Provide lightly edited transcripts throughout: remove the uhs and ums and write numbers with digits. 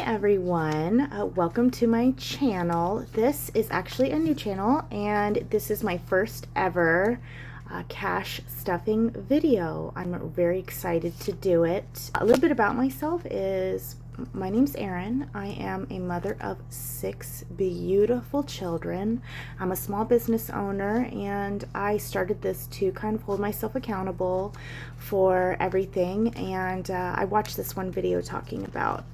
everyone, welcome to my channel. This is actually a new channel and this is my first ever cash stuffing video. I'm very excited to do it. A little bit about myself is my name's Erin. I am a mother of 6 beautiful children. I'm a small business owner and I started this to kind of hold myself accountable for everything. And I watched this one video talking about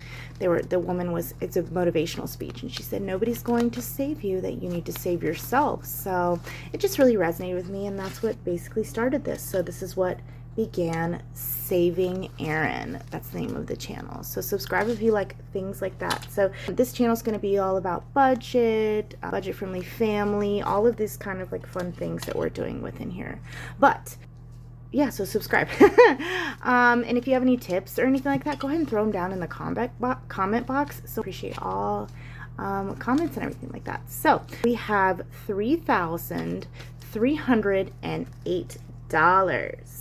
it's a motivational speech, and she said nobody's going to save you, that you need to save yourself. So it just really resonated with me, and that's what basically started this. So this is what began Saving Erin. That's the name of the channel. So subscribe if you like things like that. So this channel is going to be all about budget, budget-friendly family, all of these kind of like fun things that we're doing within here. But yeah, so subscribe. And if you have any tips or anything like that, go ahead and throw them down in the comment box. So appreciate all comments and everything like that. So we have $3,308.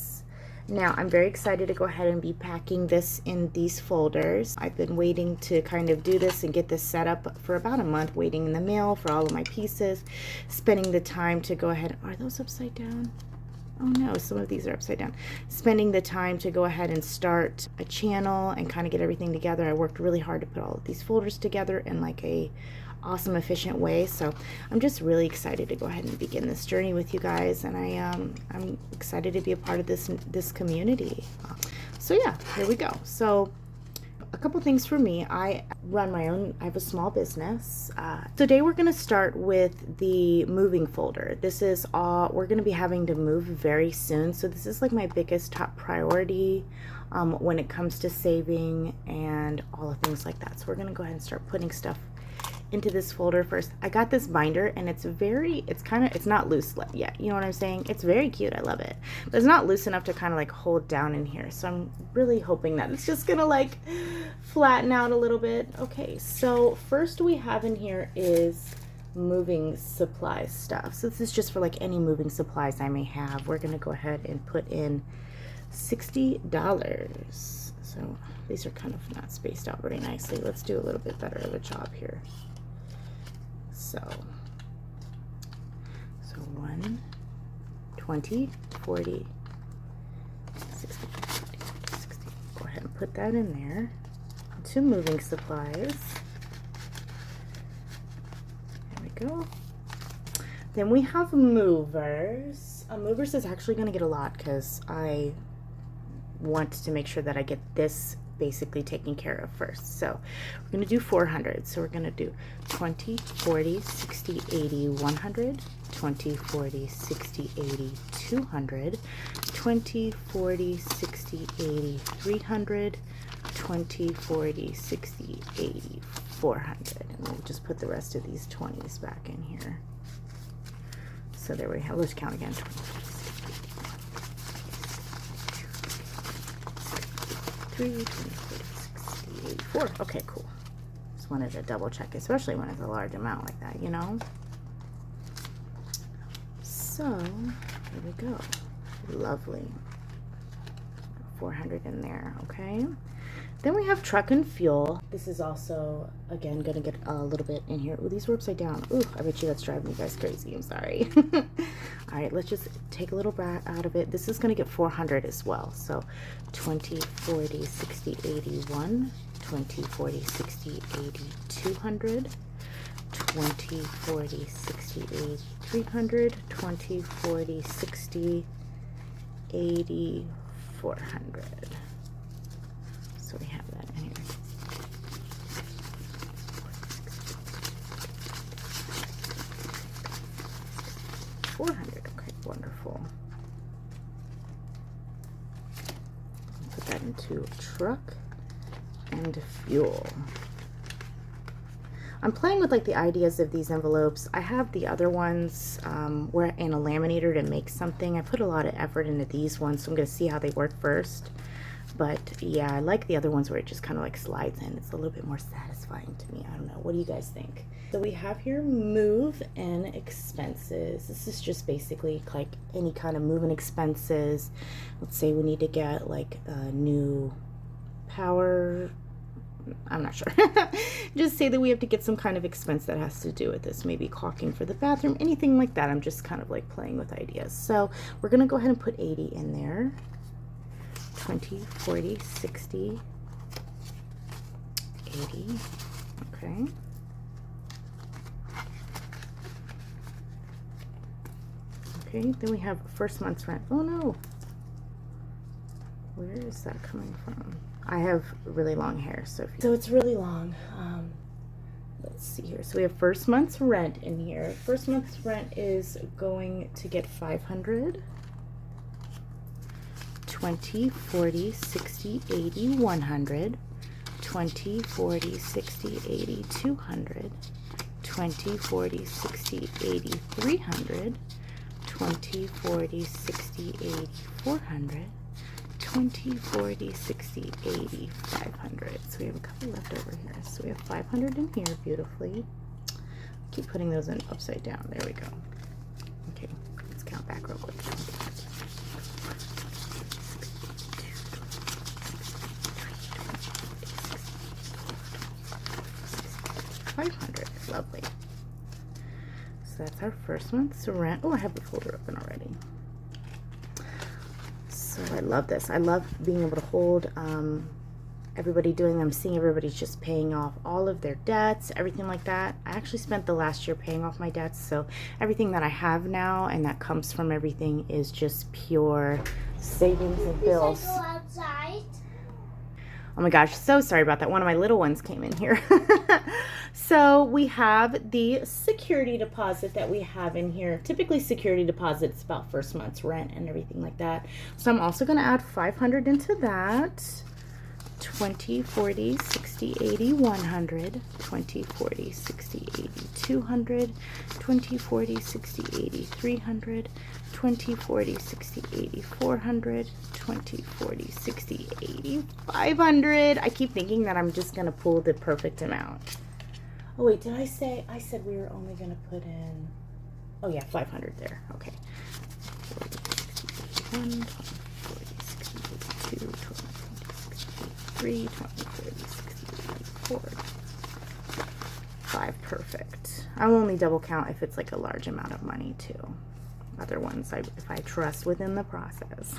Now, I'm very excited to go ahead and be packing this in these folders. I've been waiting to kind of do this and get this set up for about a month, waiting in the mail for all of my pieces, spending the time to go ahead. Are those upside down? Oh no, some of these are upside down. Spending the time to go ahead and start a channel and kind of get everything together. I worked really hard to put all of these folders together in like a awesome, efficient way. So I'm just really excited to go ahead and begin this journey with you guys, and I'm excited to be a part of this community. So yeah, here we go. So a couple things for me. I have a small business. Today we're going to start with the moving folder. This is all, we're going to be having to move very soon. So this is like my biggest top priority when it comes to saving and all the things like that. So we're going to go ahead and start putting stuff into this folder first. I got this binder and it's not loose yet, you know what I'm saying? It's very cute, I love it, but it's not loose enough to kind of like hold down in here. So I'm really hoping that it's just gonna like flatten out a little bit. Okay, so first we have in here is moving supplies stuff. So this is just for like any moving supplies I may have. We're gonna go ahead and put in $60. So these are kind of not spaced out very nicely. Let's do a little bit better of a job here. So 1, 20, 40, 60, 60. Go ahead and put that in there. To moving supplies. There we go. Then we have movers. Movers is actually going to get a lot because I want to make sure that I get this basically taken care of first. So we're going to do 400. So we're going to do 20, 40, 60, 80, 100, 20, 40, 60, 80, 200, 20, 40, 60, 80, 300, 20, 40, 60, 80, 400. And we'll just put the rest of these 20s back in here. So there we have, let's count again. 20, 40, 60, 84. Okay, cool. Just wanted to double check, especially when it's a large amount like that, you know? So, here we go. Lovely. 400 in there, okay? Then we have truck and fuel. This is also, again, gonna get a little bit in here. Ooh, these were upside down. Ooh, I bet you that's driving you guys crazy. I'm sorry. All right, let's just take a little bit out of it. This is gonna get 400 as well. So 20, 40, 60, 81, 20, 40, 60, 80, 200, 20, 40, 60, 80, 300, 20, 40, 60, 80, 400. So we have that in here. 400. Okay, wonderful. Put that into truck and fuel. I'm playing with like the ideas of these envelopes. I have the other ones where in a laminator to make something. I put a lot of effort into these ones, so I'm going to see how they work first. But yeah, I like the other ones where it just kind of like slides in. It's a little bit more satisfying to me. I don't know. What do you guys think? So we have here move and expenses. This is just basically like any kind of moving expenses. Let's say we need to get like a new power I'm not sure. Just say that we have to get some kind of expense that has to do with this, maybe caulking for the bathroom, anything like that. I'm just kind of like playing with ideas. So we're gonna go ahead and put 80 in there. 20, 40, 60, 80. Okay. Okay, then we have first month's rent. Oh no. Where is that coming from? I have really long hair, so it's really long. Let's see here. So we have first month's rent in here. First month's rent is going to get 500. 20, 40, 60, 80, 100. 20, 40, 60, 80, 200. 20, 40, 60, 80, 300. 20, 40, 60, 80, 400. 20, 40, 60, 80, 500. So we have a couple left over here. So we have 500 in here beautifully. Keep putting those in upside down. There we go. Okay, let's count back real quick. 500. Lovely. So that's our first month's rent. Oh, I have the folder open already. So I love this. I love being able to hold everybody doing them, seeing everybody's just paying off all of their debts, everything like that. I actually spent the last year paying off my debts, so everything that I have now and that comes from everything is just pure savings and bills. Go outside. Oh my gosh, so sorry about that. One of my little ones came in here. So we have the security deposit that we have in here. Typically security deposit is about first month's rent and everything like that. So I'm also going to add 500 into that. 20, 40, 60, 80, 100. 20, 40, 60, 80, 200. 20, 40, 60, 80, 300. 20, 40, 60, 80, 400. 20, 40, 60, 80, 500. I keep thinking that I'm just going to pull the perfect amount. Oh wait, did I say, I said we were only going to put in, oh yeah, 500 there. Okay. 40, 60, 81, 20, 40, 60, 82, 20, 40, 60, 83, 20, 40, 60, 84. 5, perfect. I'll only double count if it's like a large amount of money too. Other ones, if I trust within the process.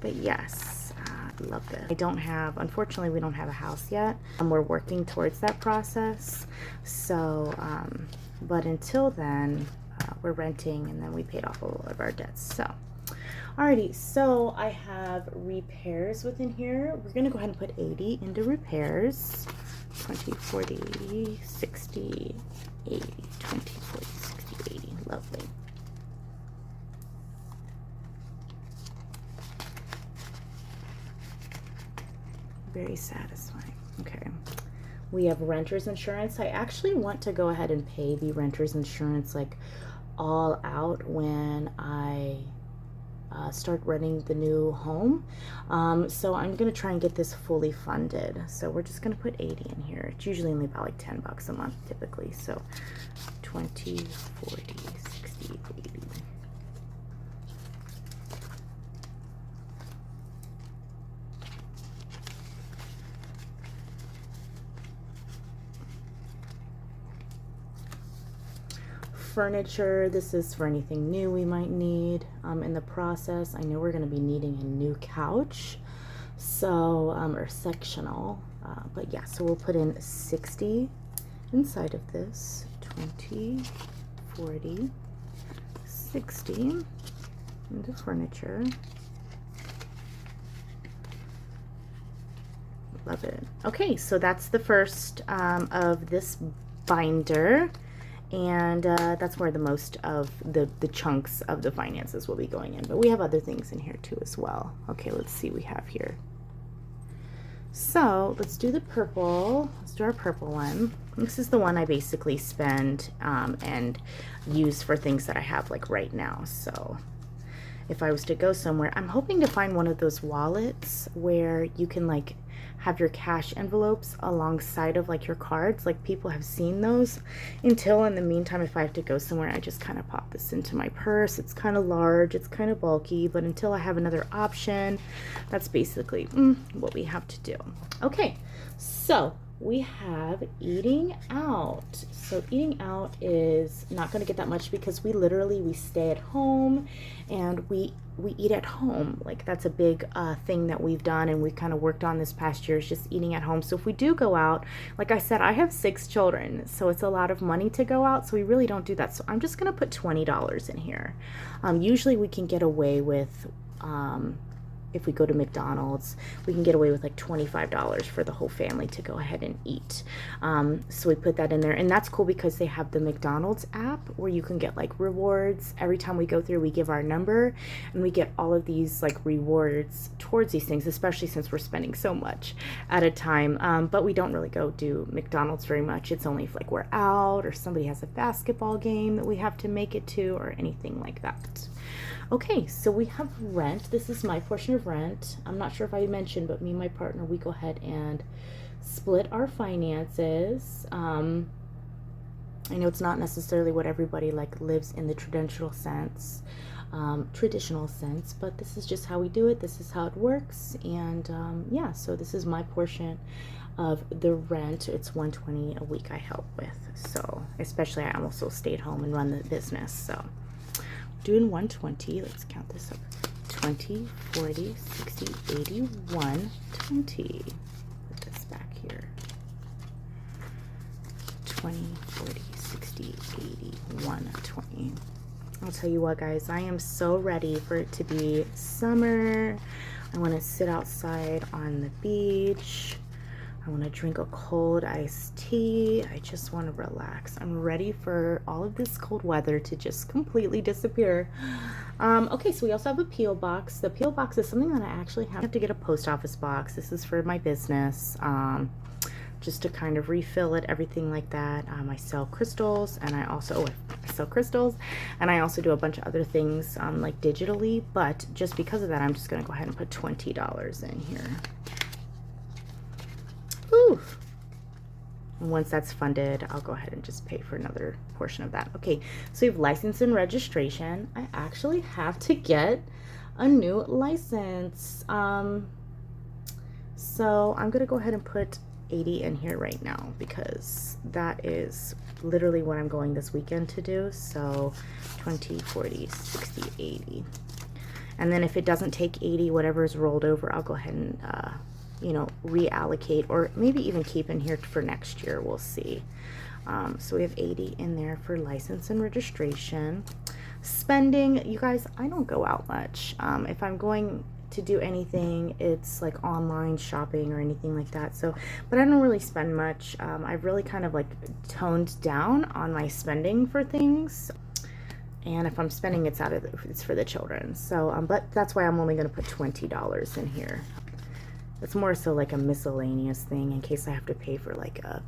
But yes, I love this. I don't have, unfortunately, we don't have a house yet. We're working towards that process. So, but until then, we're renting, and then we paid off all of our debts. So, alrighty, so I have repairs within here. We're gonna go ahead and put 80 into repairs. 20, 40, 60, 80, 20, 40, 60, 80, lovely. Very satisfying. Okay, we have renter's insurance. I actually want to go ahead and pay the renter's insurance like all out when I start renting the new home. So I'm gonna try and get this fully funded. So we're just gonna put 80 in here. It's usually only about like $10 a month typically. So 20, 40, 60, 80. Furniture, this is for anything new we might need in the process. I know we're going to be needing a new couch, so or sectional, but yeah, so we'll put in 60 inside of this. 20, 40, 60 into furniture. Love it. Okay, so that's the first of this binder. And that's where the most of the chunks of the finances will be going in. But we have other things in here too as well. Okay, let's see what we have here. So let's do the purple. Let's do our purple one. This is the one I basically spend and use for things that I have like right now. So if I was to go somewhere, I'm hoping to find one of those wallets where you can like have your cash envelopes alongside of like your cards. Like people have seen those. Until in the meantime, if I have to go somewhere, I just kind of pop this into my purse. It's kind of large, it's kind of bulky, but until I have another option, that's basically what we have to do. Okay, so we have eating out. So eating out is not going to get that much because we stay at home and we eat at home. Like that's a big thing that we've done and we've kind of worked on this past year, is just eating at home. So if we do go out, like I said, I have 6 children, so it's a lot of money to go out, so we really don't do that. So I'm just going to put $20 in here. Usually we can get away with if we go to McDonald's, we can get away with like $25 for the whole family to go ahead and eat. So we put that in there, and that's cool because they have the McDonald's app where you can get like rewards. Every time we go through, we give our number and we get all of these like rewards towards these things, especially since we're spending so much at a time. But we don't really go do McDonald's very much. It's only if like we're out or somebody has a basketball game that we have to make it to or anything like that. Okay, so we have rent. This is my portion of rent. I'm not sure if I mentioned, but me and my partner, we go ahead and split our finances. I know it's not necessarily what everybody like lives in the traditional sense, but this is just how we do it. This is how it works. And yeah, so this is my portion of the rent. It's $120 a week I help with. So especially I also stay at home and run the business. So doing 120, let's count this up. 20, 40, 60, 80, 120. Put this back here. 20, 40, 60, 80, 120. I'll tell you what, guys, I am so ready for it to be summer. I want to sit outside on the beach. I want to drink a cold iced tea. I just want to relax. I'm ready for all of this cold weather to just completely disappear. Okay, so we also have a P.O. box. The P.O. box is something that I actually have to get a post office box. This is for my business, just to kind of refill it, everything like that. I sell crystals, and I sell crystals, and I also do a bunch of other things like digitally. But just because of that, I'm just going to go ahead and put $20 in here. Whew. And once that's funded, I'll go ahead and just pay for another portion of that. Okay, so we have license and registration. I actually have to get a new license. So I'm gonna go ahead and put 80 in here right now because that is literally what I'm going this weekend to do. So 20, 40, 60, 80. And then if it doesn't take 80, whatever is rolled over, I'll go ahead and reallocate, or maybe even keep in here for next year. We'll see. So we have 80 in there for license and registration. Spending, you guys, I don't go out much. If I'm going to do anything, it's like online shopping or anything like that. So, but I don't really spend much. I've really kind of like toned down on my spending for things. And if I'm spending, it's for the children. So, but that's why I'm only going to put $20 in here. It's more so like a miscellaneous thing in case I have to pay for like a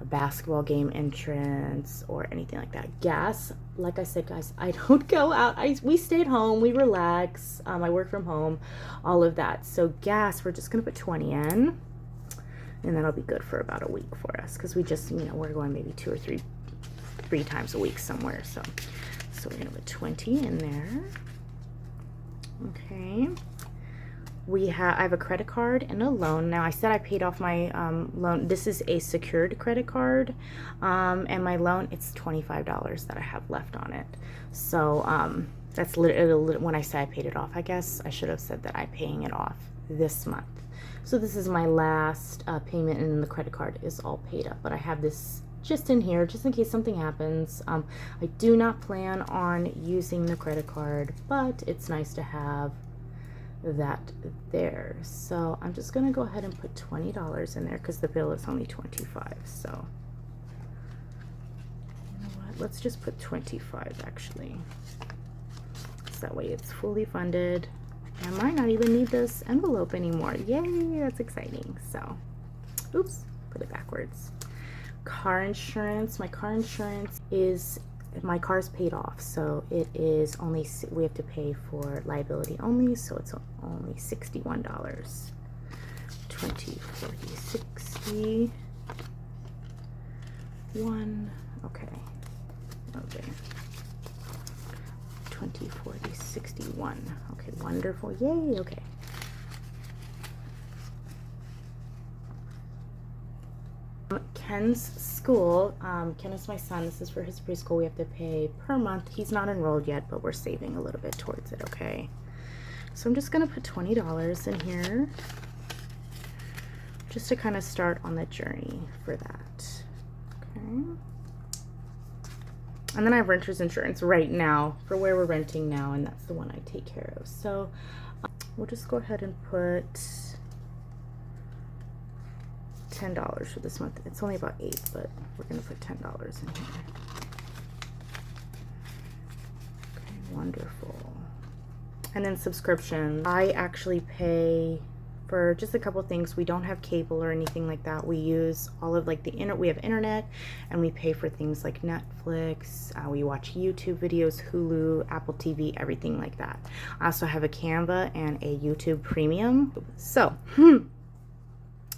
basketball game entrance or anything like that. Gas, like I said, guys, I don't go out. We stay at home, we relax. I work from home, all of that. So gas, we're just gonna put 20 in, and that'll be good for about a week for us because we just, we're going maybe 2 or 3 times a week somewhere. So we're gonna put 20 in there. Okay. I have a credit card and a loan. Now, I said I paid off my loan. This is a secured credit card, and my loan, it's $25 that I have left on it. So that's literally, when I say I paid it off, I guess I should have said that I'm paying it off this month. So this is my last payment, and then the credit card is all paid up. But I have this just in here, just in case something happens. I do not plan on using the credit card, but it's nice to have that there. So I'm just gonna go ahead and put $20 in there because the bill is only $25. So you know what, let's just put $25 actually, so that way it's fully funded. I might not even need this envelope anymore. Yay, that's exciting. So oops, put it backwards. Car insurance. My car insurance is, my car's paid off, so it is only, we have to pay for liability only, so it's only $61. 20, 40, 60. 1. Okay. Okay. 20, 40, 61. Okay, wonderful. Yay. Okay. Ken's school, Ken is my son. This is for his preschool. We have to pay per month. He's not enrolled yet, but we're saving a little bit towards it, okay? So I'm just going to put $20 in here just to kind of start on the journey for that, okay? And then I have renter's insurance right now for where we're renting now, and that's the one I take care of. So we'll just go ahead and put $10 for this month. It's only about $8, but we're gonna put $10 in here. Okay, wonderful. And then subscriptions. I actually pay for just a couple things. We don't have cable or anything like that. We use all of like we have internet, and we pay for things like Netflix. We watch YouTube videos, Hulu, Apple TV, everything like that. I also have a Canva and a YouTube Premium. So,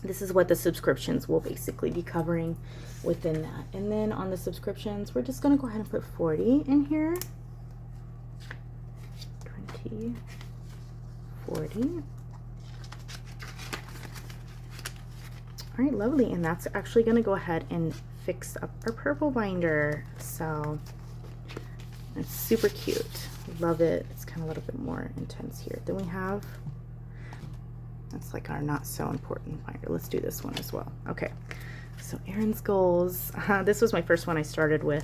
this is what the subscriptions will basically be covering within that. And then on the subscriptions, we're just gonna go ahead and put 40 in here. 20, 40. All right, lovely. And that's actually gonna go ahead and fix up our purple binder. So it's super cute. Love it. It's kind of a little bit more intense here. Then we have, that's like our not so important binder. Let's do this one as well. Okay, so Erin's goals. This was my first one I started with,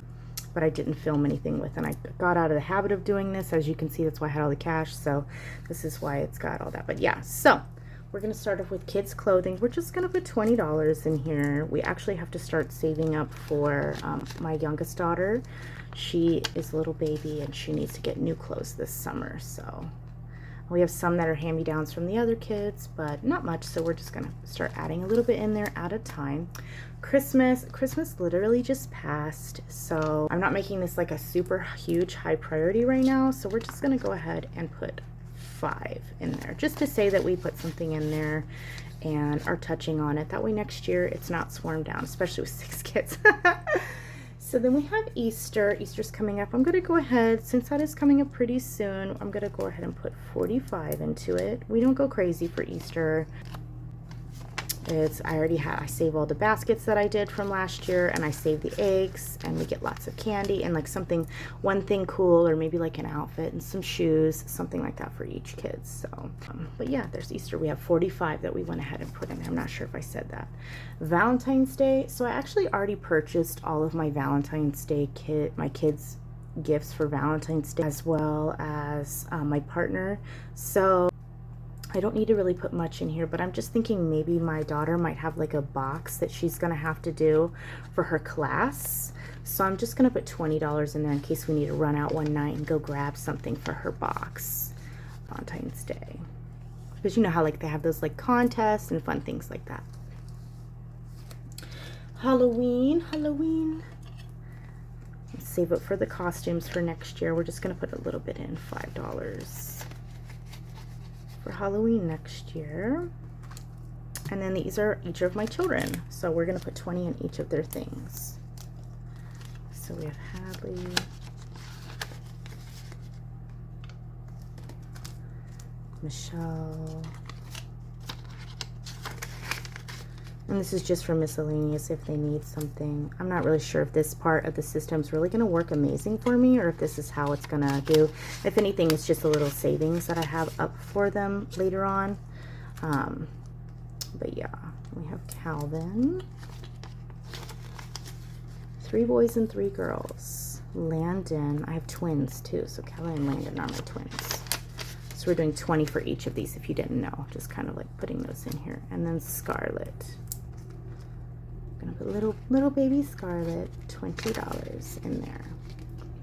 but I didn't film anything with, and I got out of the habit of doing this. As you can see, that's why I had all the cash, so this is why it's got all that. But yeah, so we're gonna start off with kids clothing. We're just gonna put $20 in here. We actually have to start saving up for my youngest daughter. She is a little baby and she needs to get new clothes this summer, so we have some that are hand-me-downs from the other kids, but not much, so we're just gonna start adding a little bit in there at a time. Christmas literally just passed, so I'm not making this like a super huge high priority right now, so we're just gonna go ahead and put 5 in there, just to say that we put something in there and are touching on it. That way next year it's not swarmed down, especially with 6 kids. So then we have Easter. Easter's coming up. I'm going to go ahead, since that is coming up pretty soon, I'm going to go ahead and put 45 into it. We don't go crazy for Easter. I save all the baskets that I did from last year, and I save the eggs, and we get lots of candy and like one thing cool, or maybe like an outfit and some shoes, something like that for each kid. So, but yeah, there's Easter. We have 45 that we went ahead and put in there. I'm not sure if I said that. Valentine's Day. So I actually already purchased all of my Valentine's Day my kids' gifts for Valentine's Day, as well as my partner. So I don't need to really put much in here, but I'm just thinking maybe my daughter might have like a box that she's gonna have to do for her class. So I'm just gonna put $20 in there in case we need to run out one night and go grab something for her box. Valentine's Day. Because you know how like they have those like contests and fun things like that. Halloween. Let's save up for the costumes for next year. We're just gonna put a little bit in, $5. For Halloween next year. And then these are each of my children, so we're gonna put 20 in each of their things. So we have Hadley, Michelle, and this is just for miscellaneous if they need something. I'm not really sure if this part of the system is really going to work amazing for me, or if this is how it's going to do. If anything, it's just a little savings that I have up for them later on. But yeah, we have Calvin. 3 boys and 3 girls. Landon, I have twins too, so Calvin and Landon are my twins. So we're doing 20 for each of these if you didn't know, just kind of like putting those in here. And then Scarlett. Gonna put little baby Scarlett, $20 in there.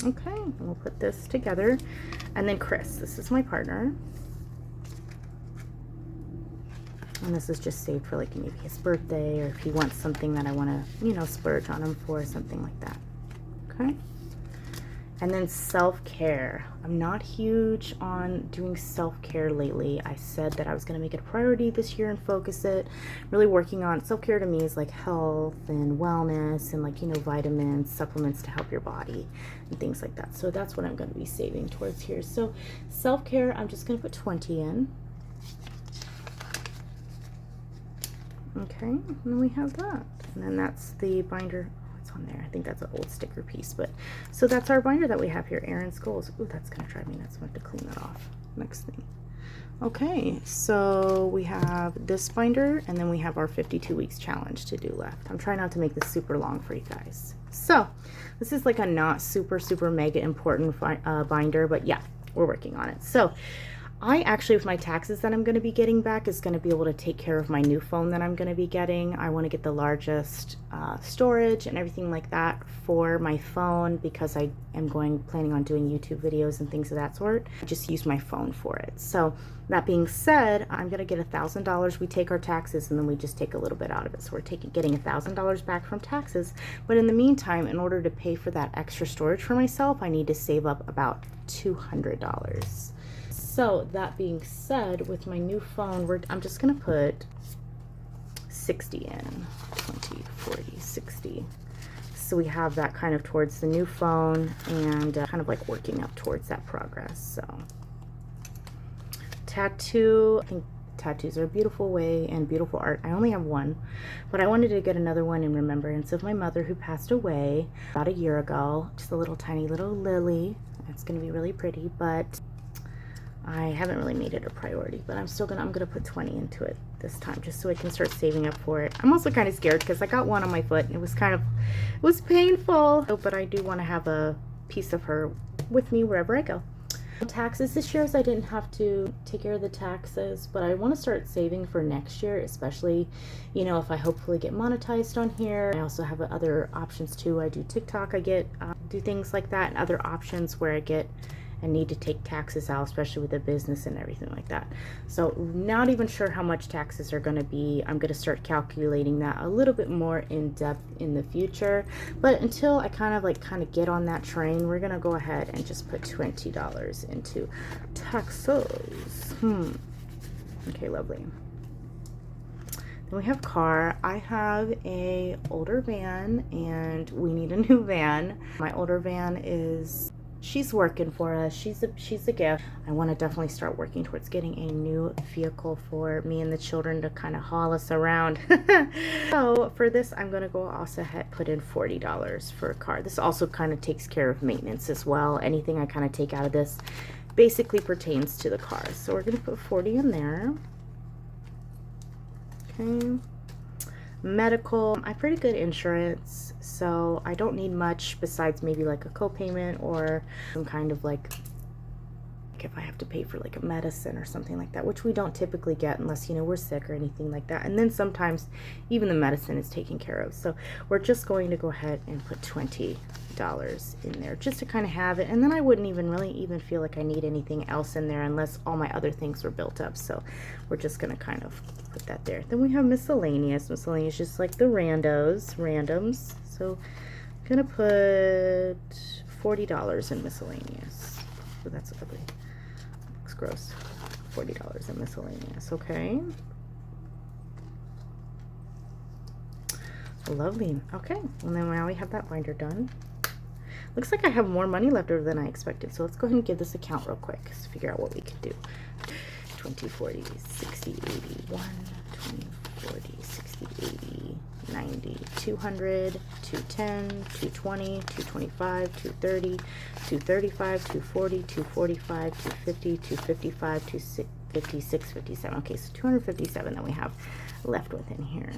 Okay, and we'll put this together. And then Chris, this is my partner. And this is just saved for like maybe his birthday, or if he wants something that I want to, you know, splurge on him for, something like that. Okay. And then self-care. I'm not huge on doing self-care lately. I said that I was going to make it a priority this year and focus it. Really working on self-care to me is like health and wellness and like, you know, vitamins, supplements to help your body and things like that. So that's what I'm going to be saving towards here. So self-care, I'm just going to put 20 in. Okay, and then we have that. And then that's the binder. On there. I think that's an old sticker piece, but so that's our binder that we have here, Erin's Goals. Ooh, that's gonna drive me nuts. I'm gonna have to clean that off. Next thing. Okay, so we have this binder and then we have our 52 weeks challenge to do left. I'm trying not to make this super long for you guys. So this is like a not super mega important binder, but yeah, we're working on it. So I actually, with my taxes that I'm going to be getting back, is going to be able to take care of my new phone that I'm going to be getting. I want to get the largest storage and everything like that for my phone because I am planning on doing YouTube videos and things of that sort. I just use my phone for it. So that being said, I'm going to get $1,000. We take our taxes and then we just take a little bit out of it. So we're getting $1,000 back from taxes. But in the meantime, in order to pay for that extra storage for myself, I need to save up about $200. So that being said, with my new phone, I'm just going to put 60 in, 20, 40, 60. So we have that kind of towards the new phone and kind of like working up towards that progress. So tattoo, I think tattoos are a beautiful way and beautiful art. I only have one, but I wanted to get another one in remembrance of my mother who passed away about a year ago. Just a little tiny little lily. It's going to be really pretty, but I haven't really made it a priority, but I'm gonna put 20 into it this time just so I can start saving up for it. I'm also kind of scared because I got one on my foot and it was painful, but I do want to have a piece of her with me wherever I go. Taxes this year, so I didn't have to take care of the taxes, but I want to start saving for next year, especially, you know, if I hopefully get monetized on here. I also have other options too. I do TikTok, I get do things like that, and other options where I get and need to take taxes out, especially with the business and everything like that. So not even sure how much taxes are going to be. I'm going to start calculating that a little bit more in depth in the future, but until I kind of get on that train, we're going to go ahead and just put $20 into taxes. Okay, lovely. Then we have car. I have a older van and we need a new van. My older van she's working for us. She's a gift. I want to definitely start working towards getting a new vehicle for me and the children to kind of haul us around. So for this, I'm going to go also put in $40 for a car. This also kind of takes care of maintenance as well. Anything I kind of take out of this basically pertains to the car. So we're going to put 40 in there. Okay. Medical, I have pretty good insurance, so I don't need much besides maybe like a co-payment or some kind of like if I have to pay for like a medicine or something like that, which we don't typically get unless, you know, we're sick or anything like that. And then sometimes even the medicine is taken care of. So we're just going to go ahead and put $20 in there just to kind of have it. And then I wouldn't even feel like I need anything else in there unless all my other things were built up. So we're just going to kind of put that there. Then we have miscellaneous. Miscellaneous, just like the randoms. So I'm going to put $40 in miscellaneous. So that's ugly. Looks gross. $40 in miscellaneous. Okay. Lovely. Okay. And then now we have that binder done. Looks like I have more money left over than I expected. So let's go ahead and give this a count real quick to figure out what we can do. 20, 40, 60, 80, 1, 20, 40, 60, 80, 90, 200, 210, 220, 225, 230, 235, 240, 245, 250, 255, 256, 57. Okay, so 257 that we have left within here.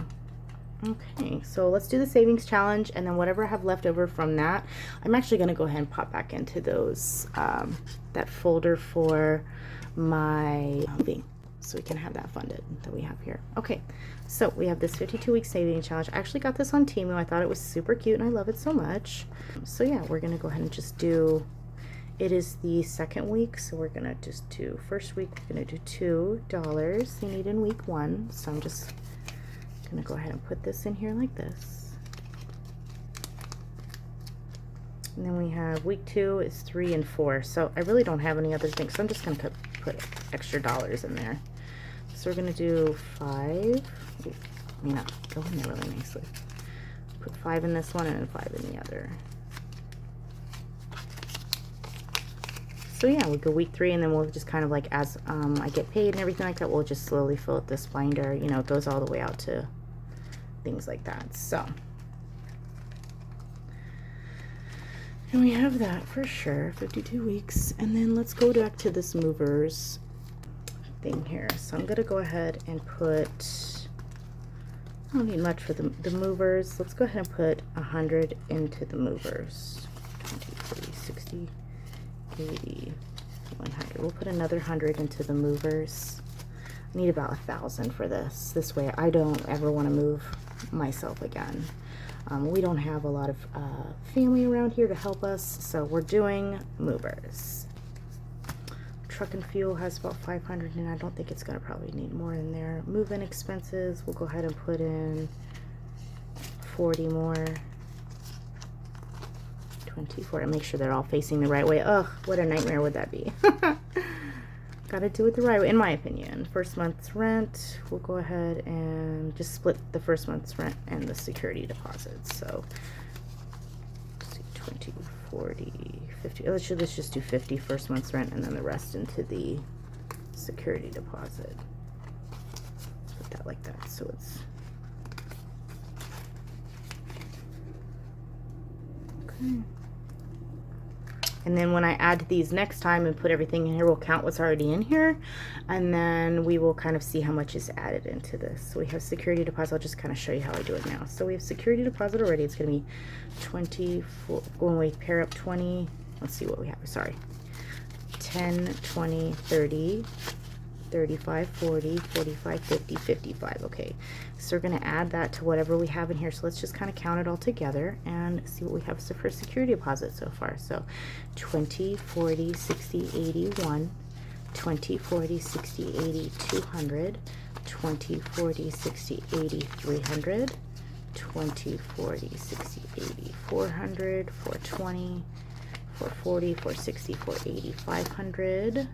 Okay, so let's do the savings challenge, and then whatever I have left over from that, I'm actually going to go ahead and pop back into those that folder for my thing, so we can have that funded that we have here. Okay, so we have this 52-week savings challenge. I actually got this on Temu. I thought it was super cute, and I love it so much. So yeah, we're going to go ahead and just do, it is the second week, so we're going to just do, first week, we're going to do $2 you need in week 1. So I'm just going to go ahead and put this in here like this. And then we have week 2 is 3 and 4. So I really don't have any other things. So I'm just going to put extra dollars in there. So we're going to do 5. Go in there really nicely. Put 5 in this one and then 5 in the other. So yeah, we'll go week 3, and then we'll just kind of like, as I get paid and everything like that, we'll just slowly fill up this binder. You know, it goes all the way out to things like that. So, and we have that for sure, 52 weeks. And then let's go back to this movers thing here. So I'm gonna go ahead and put, I don't need much for the movers. Let's go ahead and put 100 into the movers. 20, 30, 60, 80, 100. We'll put another 100 into the movers. I need about 1,000 for this. This way I don't ever want to move myself again. We don't have a lot of family around here to help us, so we're doing movers. Truck and fuel has about 500, and I don't think it's going to probably need more in there. Move-in expenses, we'll go ahead and put in 40 more. 24, and make sure they're all facing the right way. Ugh, what a nightmare would that be. Gotta do it the right way, in my opinion. First month's rent, we'll go ahead and just split the first month's rent and the security deposits. So, let's see, 20, 40, 50. Let's just do 50 first month's rent, and then the rest into the security deposit. Put that like that, so it's okay. And then when I add these next time and put everything in here, we'll count what's already in here, and then we will kind of see how much is added into this. So we have security deposit. I'll just kind of show you how I do it now. So we have security deposit already. It's going to be 24. When we pair up 20, let's see what we have. Sorry, 10, 20, 30, 35, 40, 45, 50, 55. Okay, so we're going to add that to whatever we have in here. So let's just kind of count it all together and see what we have for security deposit so far. So 20, 40, 60, 81, 20, 40, 60, 80, 200, 20, 40, 60, 80, 300, 20, 40, 60, 80, 400, 420, 440, 460, 480, 500,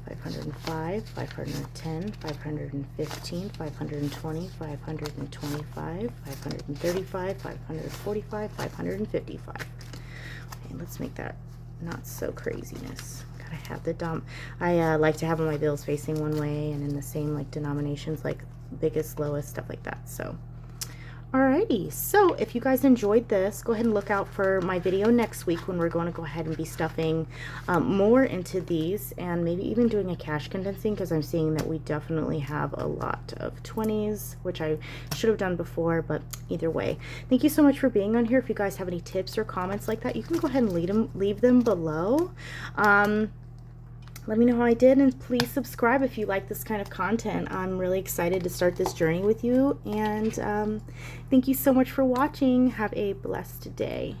505, 510, 515, 520, 525, 535, 545, 555. Okay, let's make that not so craziness. Gotta have the dump. I like to have my bills facing one way and in the same like denominations, like biggest, lowest, stuff like that. So alrighty, so if you guys enjoyed this, go ahead and look out for my video next week when we're going to go ahead and be stuffing more into these, and maybe even doing a cash condensing, because I'm seeing that we definitely have a lot of 20s, which I should have done before, but either way, thank you so much for being on here. If you guys have any tips or comments like that, you can go ahead and leave them below. Let me know how I did, and please subscribe if you like this kind of content. I'm really excited to start this journey with you, and thank you so much for watching. Have a blessed day.